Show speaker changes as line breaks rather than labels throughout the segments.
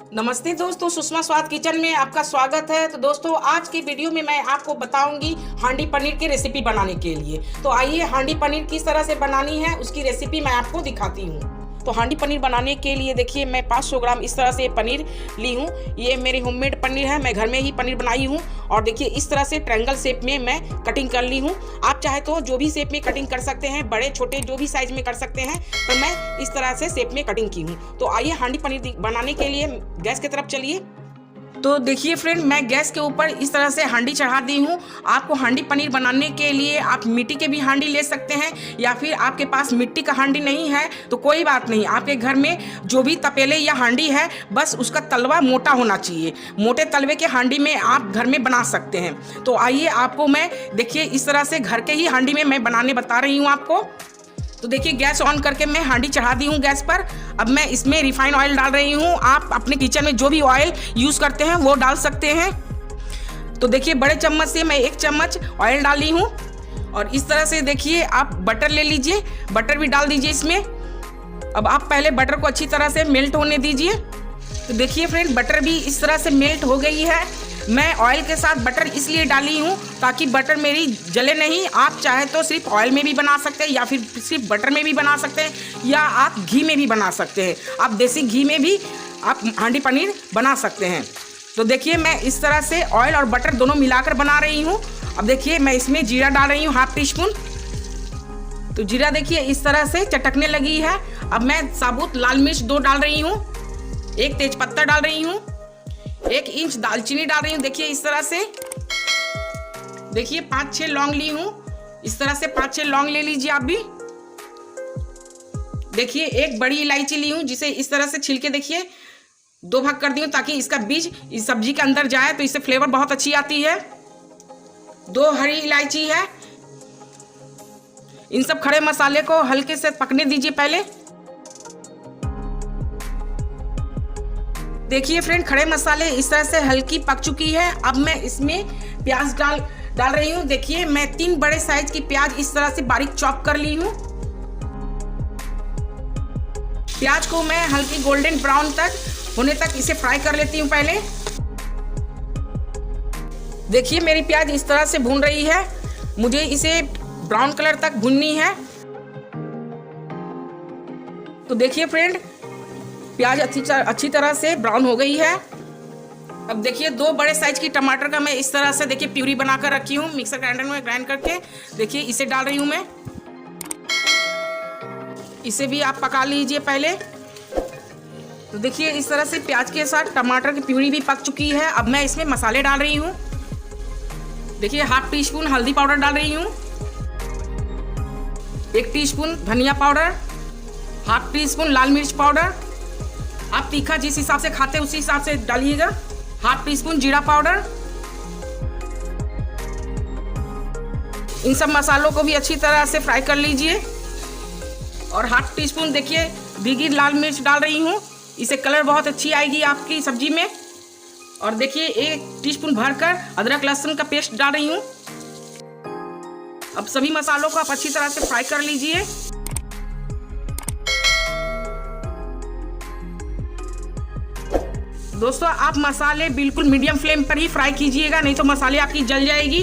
नमस्ते दोस्तों, सुषमा स्वाद किचन में आपका स्वागत है। तो दोस्तों, आज की वीडियो में मैं आपको बताऊंगी हांडी पनीर की रेसिपी बनाने के लिए। तो आइए हांडी पनीर किस तरह से बनानी है उसकी रेसिपी मैं आपको दिखाती हूँ। तो हांडी पनीर बनाने के लिए देखिए मैं 500 ग्राम इस तरह से पनीर ली हूँ। ये मेरी होममेड पनीर है, मैं घर में ही पनीर बनाई हूँ। और देखिए इस तरह से ट्रायंगल शेप में मैं कटिंग कर ली हूँ। आप चाहे तो जो भी शेप में कटिंग कर सकते हैं, बड़े छोटे जो भी साइज में कर सकते हैं, तो मैं इस तरह से शेप में कटिंग की हूँ। तो आइए हांडी पनीर बनाने के लिए गैस की तरफ चलिए। तो देखिए फ्रेंड, मैं गैस के ऊपर इस तरह से हांडी चढ़ा दी हूँ। आपको हांडी पनीर बनाने के लिए आप मिट्टी के भी हांडी ले सकते हैं, या फिर आपके पास मिट्टी का हांडी नहीं है तो कोई बात नहीं। आपके घर में जो भी तपेले या हांडी है, बस उसका तलवा मोटा होना चाहिए। मोटे तलवे के हांडी में आप घर में बना सकते हैं। तो आइए आपको मैं देखिए इस तरह से घर के ही हांडी में मैं बनाने बता रही हूँ आपको। तो देखिए गैस ऑन करके मैं हांडी चढ़ा दी हूँ गैस पर। अब मैं इसमें रिफाइंड ऑयल डाल रही हूँ। आप अपने किचन में जो भी ऑयल यूज़ करते हैं वो डाल सकते हैं। तो देखिए बड़े चम्मच से मैं 1 चम्मच ऑयल डाली हूँ। और इस तरह से देखिए आप बटर ले लीजिए, बटर भी डाल दीजिए इसमें। अब आप पहले बटर को अच्छी तरह से मेल्ट होने दीजिए। तो देखिए फ्रेंड, बटर भी इस तरह से मेल्ट हो गई है। मैं ऑयल के साथ बटर इसलिए डाली हूँ ताकि बटर मेरी जले नहीं। आप चाहे तो सिर्फ ऑयल में भी बना सकते हैं, या फिर सिर्फ बटर में भी बना सकते हैं, या आप घी में भी बना सकते हैं। आप देसी घी में भी आप हांडी पनीर बना सकते हैं। तो देखिए मैं इस तरह से ऑयल और बटर दोनों मिलाकर बना रही हूँ। अब देखिए मैं इसमें जीरा डाल रही हूँ, ½ टीस्पून। तो जीरा देखिए इस तरह से चटकने लगी है। अब मैं साबुत लाल मिर्च 2 डाल रही हूँ, 1 तेजपत्ता डाल रही हूँ, 1 इंच दालचीनी डाल रही हूँ। देखिए इस तरह से, देखिए 5-6 लौंग ली हूँ। इस तरह से 5-6 लौंग ले लीजिए आप भी। देखिए 1 बड़ी इलायची ली हूँ, जिसे इस तरह से छिलके देखिए 2 भाग कर दी हूँ ताकि इसका बीज इस सब्जी के अंदर जाए, तो इससे फ्लेवर बहुत अच्छी आती है। 2 हरी इलायची है। इन सब खड़े मसाले को हल्के से पकने दीजिए पहले। देखिए फ्रेंड, खड़े मसाले इस तरह से हल्की पक चुकी है। अब मैं इसमें प्याज डाल रही हूँ। देखिए मैं 3 बड़े साइज की प्याज इस तरह से बारीक चॉप कर ली हूँ। प्याज को मैं हल्की गोल्डन ब्राउन तक होने तक इसे फ्राई कर लेती हूँ पहले। देखिए मेरी प्याज इस तरह से भून रही है, मुझे इसे ब्राउन कलर तक भूननी है। तो देखिए फ्रेंड, प्याज अच्छी तरह से ब्राउन हो गई है। अब देखिए 2 बड़े साइज की टमाटर का मैं इस तरह से देखिए प्यूरी बनाकर रखी हूँ, मिक्सर ग्राइंडर में ग्राइंड करके। देखिए इसे डाल रही हूँ मैं। इसे भी आप पका लीजिए पहले। तो देखिए इस तरह से प्याज के साथ टमाटर की प्यूरी भी पक चुकी है। अब मैं इसमें मसाले डाल रही हूँ। देखिए ½ टीस्पून हल्दी पाउडर डाल रही हूँ, 1 टीस्पून धनिया पाउडर, ½ टीस्पून लाल मिर्च पाउडर। आप तीखा जिस हिसाब से खाते हैं उसी हिसाब से डालिएगा। ½ टीस्पून जीरा पाउडर। इन सब मसालों को भी अच्छी तरह से फ्राई कर लीजिए। और ½ टीस्पून देखिए भीगी लाल मिर्च डाल रही हूँ, इससे कलर बहुत अच्छी आएगी आपकी सब्जी में। और देखिए 1 टीस्पून भरकर अदरक लहसुन का पेस्ट डाल रही हूँ। अब सभी मसालों को आप अच्छी तरह से फ्राई कर लीजिए। दोस्तों, आप मसाले बिल्कुल मीडियम फ्लेम पर ही फ्राई कीजिएगा, नहीं तो मसाले आपकी जल जाएगी।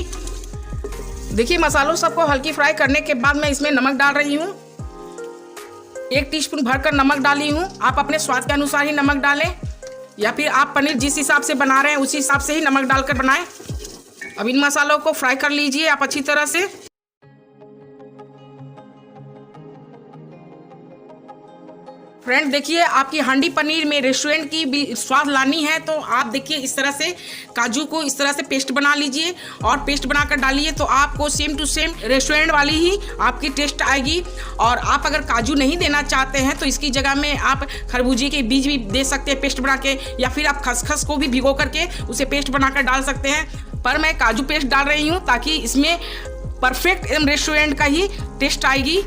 देखिए मसालों सबको हल्की फ्राई करने के बाद मैं इसमें नमक डाल रही हूँ। 1 टीस्पून भरकर नमक डाली हूँ। आप अपने स्वाद के अनुसार ही नमक डालें, या फिर आप पनीर जिस हिसाब से बना रहे हैं उसी हिसाब से ही नमक डालकर बनाएं। अब इन मसालों को फ्राई कर लीजिए आप अच्छी तरह से। फ्रेंड देखिए, आपकी हांडी पनीर में रेस्टोरेंट की भी स्वाद लानी है तो आप देखिए इस तरह से काजू को इस तरह से पेस्ट बना लीजिए और पेस्ट बनाकर डालिए, तो आपको सेम टू सेम रेस्टोरेंट वाली ही आपकी टेस्ट आएगी। और आप अगर काजू नहीं देना चाहते हैं तो इसकी जगह में आप खरबूजे के बीज भी दे सकते हैं पेस्ट बना के, या फिर आप खसखस को भी भिगो करके उसे पेस्ट बनाकर डाल सकते हैं। पर मैं काजू पेस्ट डाल रही हूँ ताकि इसमें परफेक्ट एकदम रेस्टोरेंट का ही टेस्ट आएगी।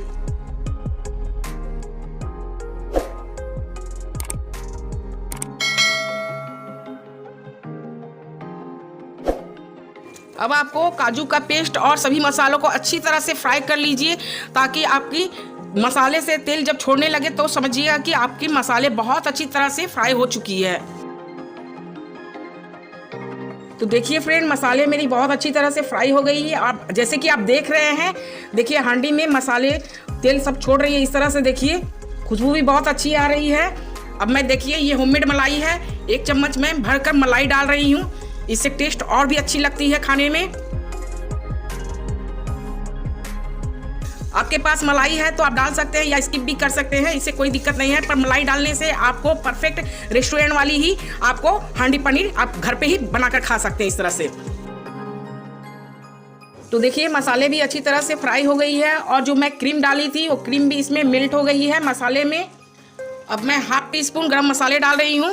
अब आपको काजू का पेस्ट और सभी मसालों को अच्छी तरह से फ्राई कर लीजिए, ताकि आपकी मसाले से तेल जब छोड़ने लगे तो समझिएगा कि आपकी मसाले बहुत अच्छी तरह से फ्राई हो चुकी है। तो देखिए फ्रेंड, मसाले मेरी बहुत अच्छी तरह से फ्राई हो गई है। आप जैसे कि आप देख रहे हैं, देखिए हांडी में मसाले तेल सब छोड़ रही है इस तरह से। देखिए खुशबू भी बहुत अच्छी आ रही है। अब मैं देखिए ये होममेड मलाई है, 1 चम्मच में भरकर मलाई डाल रही हूँ। इससे टेस्ट और भी अच्छी लगती है खाने में। आपके पास मलाई है तो आप डाल सकते हैं या स्किप भी कर सकते हैं, इससे कोई दिक्कत नहीं है। पर मलाई डालने से आपको परफेक्ट रेस्टोरेंट वाली ही आपको हांडी पनीर आप घर पे ही बनाकर खा सकते हैं इस तरह से। तो देखिए मसाले भी अच्छी तरह से फ्राई हो गई है और जो मैं क्रीम डाली थी वो क्रीम भी इसमें मेल्ट हो गई है मसाले में। अब मैं 1/2 टीस्पून गरम मसाले डाल रही हूँ।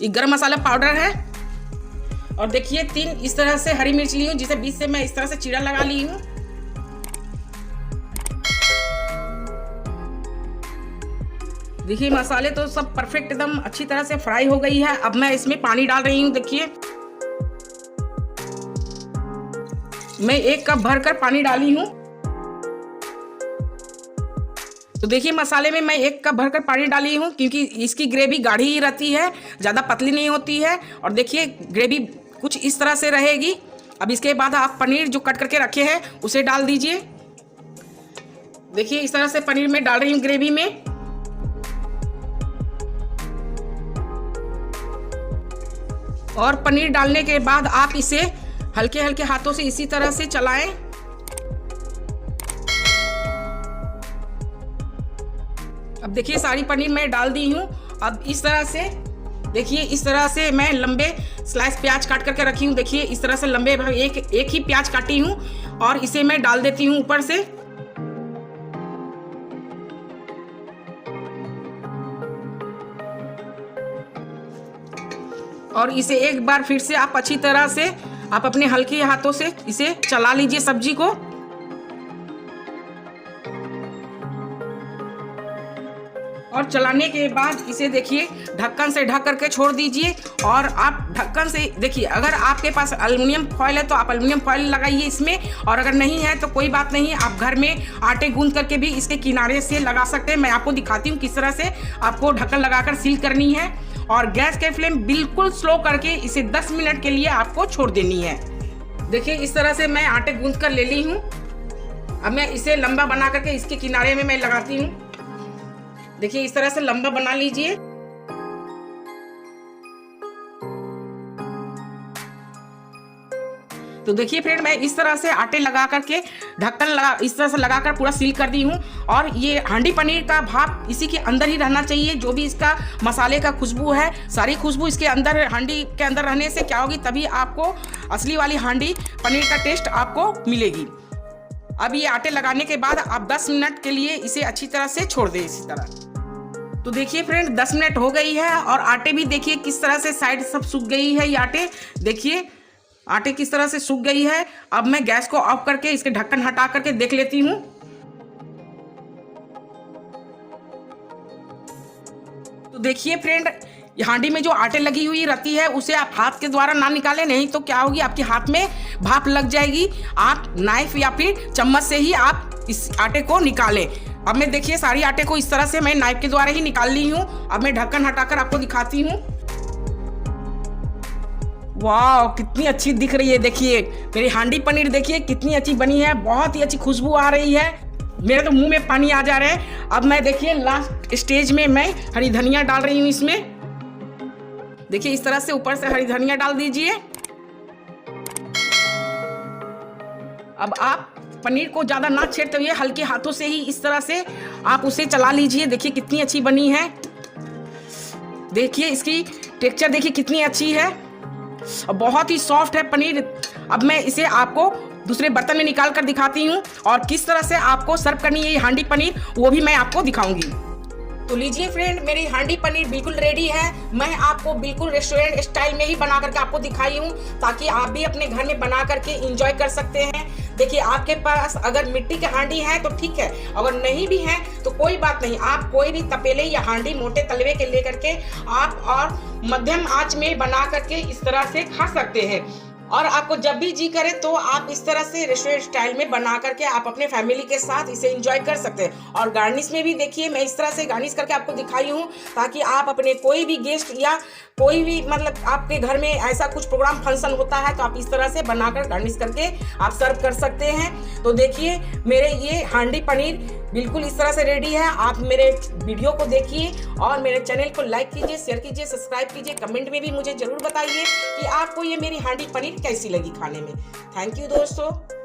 ये गरम मसाला पाउडर है। और देखिए 3 इस तरह से हरी मिर्च ली हूँ, जिसे बीच से मैं इस तरह से चीरा लगा ली हूँ। देखिए मसाले तो सब परफेक्ट एकदम अच्छी तरह से फ्राई हो गई है। अब मैं इसमें पानी डाल रही हूँ। देखिए मैं 1 कप भरकर पानी डाली हूँ। तो देखिए मसाले में मैं 1 कप भरकर पानी डाली हूँ, क्योंकि इसकी ग्रेवी गाढ़ी ही रहती है, ज़्यादा पतली नहीं होती है। और देखिए ग्रेवी कुछ इस तरह से रहेगी। अब इसके बाद आप पनीर जो कट करके रखे हैं उसे डाल दीजिए। देखिए इस तरह से पनीर मैं डाल रही हूँ ग्रेवी में। और पनीर डालने के बाद आप इसे हल्के हल्के हाथों से इसी तरह से चलाएं। अब देखिए सारी पनीर मैं डाल दी हूँ। अब इस तरह से देखिए, इस तरह से मैं लंबे स्लाइस प्याज काट करके रखी हूँ। देखिए इस तरह से लंबे एक ही प्याज काटी हूँ और इसे मैं डाल देती हूँ ऊपर से। और इसे एक बार फिर से आप अच्छी तरह से आप अपने हल्के हाथों से इसे चला लीजिए सब्जी को। और चलाने के बाद इसे देखिए ढक्कन से ढक करके छोड़ दीजिए। और आप ढक्कन से देखिए, अगर आपके पास एल्युमिनियम फॉइल है तो आप एल्युमिनियम फॉइल लगाइए इसमें, और अगर नहीं है तो कोई बात नहीं, आप घर में आटे गूंद करके भी इसके किनारे से लगा सकते हैं। मैं आपको दिखाती हूँ किस तरह से आपको ढक्कन लगाकर सील करनी है। और गैस के फ्लेम बिल्कुल स्लो करके इसे 10 मिनट के लिए आपको छोड़ देनी है। देखिए इस तरह से मैं आटे गूंद कर ले ली हूँ। अब मैं इसे लंबा बना करके इसके किनारे में मैं लगाती हूँ। देखिए इस तरह से लंबा बना लीजिए। तो देखिए फ्रेंड, मैं इस तरह से आटे लगा करके ढक्कन इस तरह से लगाकर पूरा सील कर दी हूँ। और ये हांडी पनीर का भाप इसी के अंदर ही रहना चाहिए। जो भी इसका मसाले का खुशबू है, सारी खुशबू इसके अंदर, हांडी के अंदर रहने से क्या होगी, तभी आपको असली वाली हांडी पनीर का टेस्ट आपको मिलेगी। अब ये आटे लगाने के बाद आप 10 मिनट के लिए इसे अच्छी तरह से छोड़ दें इसी तरह। तो देखिए फ्रेंड 10 मिनट हो गई है और आटे भी देखिए किस तरह से साइड सब सूख गई है। ये आटे देखिए, आटे किस तरह से सूख गई है। अब मैं गैस को ऑफ करके इसके ढक्कन हटा करके देख लेती हूँ। तो देखिए फ्रेंड, हांडी में जो आटे लगी हुई रहती है उसे आप हाथ के द्वारा ना निकालें, नहीं तो क्या होगी, आपके हाथ में भाप लग जाएगी। आप नाइफ या फिर चम्मच से ही आप इस आटे को निकालें। अब मैं देखिए सारी आटे को इस तरह से मैं नाइफ के द्वारा ही निकाल ली हूँ। अब मैं ढक्कन हटाकर आपको दिखाती हूँ। वाह कितनी अच्छी दिख रही है। देखिए मेरी हांडी पनीर देखिए कितनी अच्छी बनी है, बहुत ही अच्छी खुशबू आ रही है। मेरे तो मुंह में पानी आ जा रहा है। अब मैं देखिए लास्ट स्टेज में मैं हरी धनिया डाल रही हूँ इसमें। देखिए इस तरह से ऊपर से हरी धनिया डाल दीजिए। अब आप पनीर को ज़्यादा ना छेड़ते हुए हल्के हाथों से ही इस तरह से आप उसे चला लीजिए। देखिए कितनी अच्छी बनी है। देखिए इसकी टेक्सचर देखिए कितनी अच्छी है और बहुत ही सॉफ्ट है पनीर। अब मैं इसे आपको दूसरे बर्तन में निकाल कर दिखाती हूँ और किस तरह से आपको सर्व करनी है ये हांडी पनीर, वो भी मैं आपको दिखाऊंगी। तो लीजिए फ्रेंड, मेरी हांडी पनीर बिल्कुल रेडी है। मैं आपको बिल्कुल रेस्टोरेंट स्टाइल में ही बना करके आपको दिखाई हूँ, ताकि आप भी अपने घर में बना करके एंजॉय कर सकते हैं। देखिए आपके पास अगर मिट्टी के हांडी है तो ठीक है, अगर नहीं भी है तो कोई बात नहीं, आप कोई भी तपेले या हांडी मोटे तलवे के लेकर के आप और मध्यम आंच में बना करके इस तरह से खा सकते हैं। और आपको जब भी जी करे तो आप इस तरह से रेस्टोरेंट स्टाइल में बना करके आप अपने फैमिली के साथ इसे एंजॉय कर सकते हैं। और गार्निश में भी देखिए मैं इस तरह से गार्निश करके आपको दिखाई हूँ, ताकि आप अपने कोई भी गेस्ट या कोई भी मतलब आपके घर में ऐसा कुछ प्रोग्राम फंक्शन होता है तो आप इस तरह से बनाकर गार्निश करके आप सर्व कर सकते हैं। तो देखिए मेरे ये हांडी पनीर बिल्कुल इस तरह से रेडी है। आप मेरे वीडियो को देखिए और मेरे चैनल को लाइक कीजिए, शेयर कीजिए, सब्सक्राइब कीजिए। कमेंट में भी मुझे ज़रूर बताइए कि आपको ये मेरी हांडी पनीर कैसी लगी खाने में। थैंक यू दोस्तों।